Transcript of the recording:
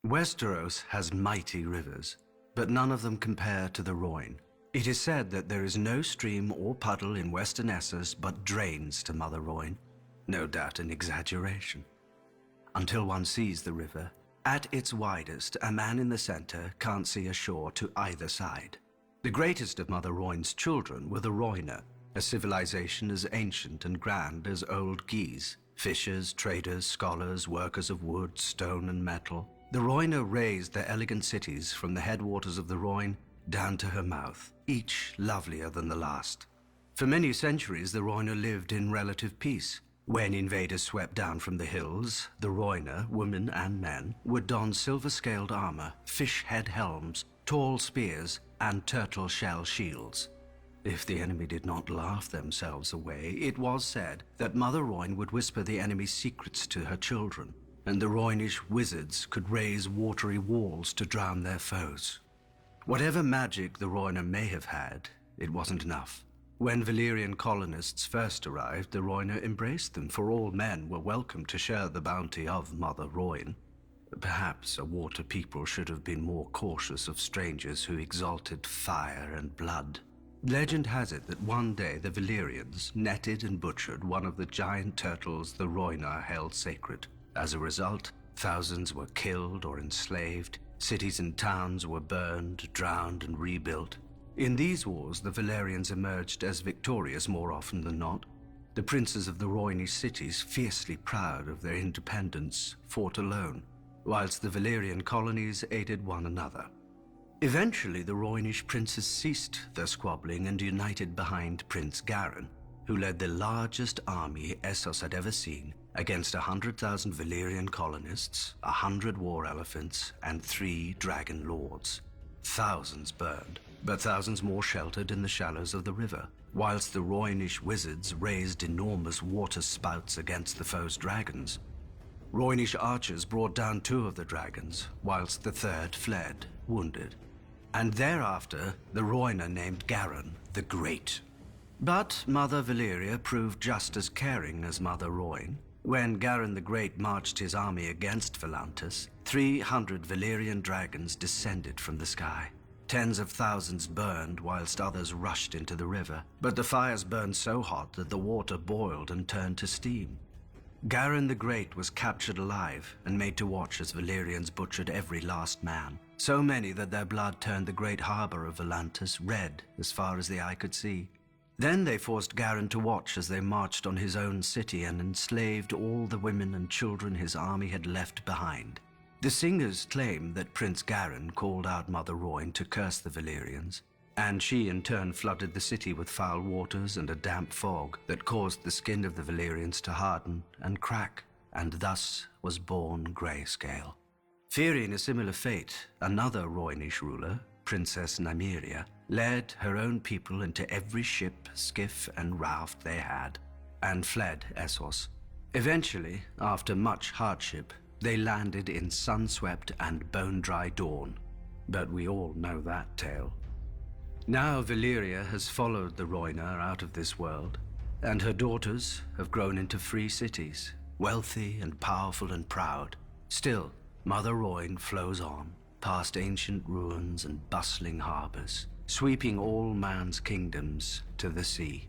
Westeros has mighty rivers, but none of them compare to the Rhoyne. It is said that there is no stream or puddle in western Essos but drains to Mother Rhoyne. No doubt an exaggeration. Until one sees the river, at its widest, a man in the center can't see a shore to either side. The greatest of Mother Rhoyne's children were the Rioner, a civilization as ancient and grand as old Guise. Fishers, traders, scholars, workers of wood, stone, and metal. The Rioner raised their elegant cities from the headwaters of the Rhoyne down to her mouth, each lovelier than the last. For many centuries, the Rioner lived in relative peace. When invaders swept down from the hills, the Rioner, women and men, would don silver-scaled armor, fish-head helms, tall spears, and turtle-shell shields. If the enemy did not laugh themselves away, it was said that Mother Rhoyne would whisper the enemy's secrets to her children, and the Rhoynish wizards could raise watery walls to drown their foes. Whatever magic the Rioner may have had, it wasn't enough. When Valyrian colonists first arrived, the Rioner embraced them, for all men were welcome to share the bounty of Mother Rhoyne. Perhaps a water people should have been more cautious of strangers who exalted fire and blood. Legend has it that one day the Valyrians netted and butchered one of the giant turtles the Rioner held sacred. As a result, thousands were killed or enslaved, cities and towns were burned, drowned, and rebuilt. In these wars, the Valyrians emerged as victorious more often than not. The princes of the Rhoynish cities, fiercely proud of their independence, fought alone, whilst the Valyrian colonies aided one another. Eventually, the Rhoynish princes ceased their squabbling and united behind Prince Garin, who led the largest army Essos had ever seen, against 100,000 Valyrian colonists, 100 war elephants, and 3 dragon lords. Thousands burned, but thousands more sheltered in the shallows of the river, whilst the Rhoynish wizards raised enormous water spouts against the foe's dragons. Rhoynish archers brought down 2 of the dragons, whilst the 3rd fled, wounded. And thereafter, the Rioner named Garin the Great. But Mother Valyria proved just as caring as Mother Rhoyne. When Garin the Great marched his army against Volantis, 300 Valyrian dragons descended from the sky. Tens of thousands burned whilst others rushed into the river, but the fires burned so hot that the water boiled and turned to steam. Garin the Great was captured alive and made to watch as Valyrians butchered every last man, so many that their blood turned the great harbor of Volantis red as far as the eye could see. Then they forced Garin to watch as they marched on his own city and enslaved all the women and children his army had left behind. The singers claim that Prince Garin called out Mother Rhoyne to curse the Valyrians, and she in turn flooded the city with foul waters and a damp fog that caused the skin of the Valyrians to harden and crack, and thus was born Grayscale. Fearing a similar fate, another Rhoynish ruler, Princess Nymeria, led her own people into every ship, skiff, and raft they had, and fled Essos. Eventually, after much hardship, they landed in sun-swept and bone-dry Dawn. But we all know that tale. Now Valyria has followed the Rioner out of this world, and her daughters have grown into free cities, wealthy and powerful and proud. Still, Mother Rhoyne flows on, past ancient ruins and bustling harbors, sweeping all man's kingdoms to the sea.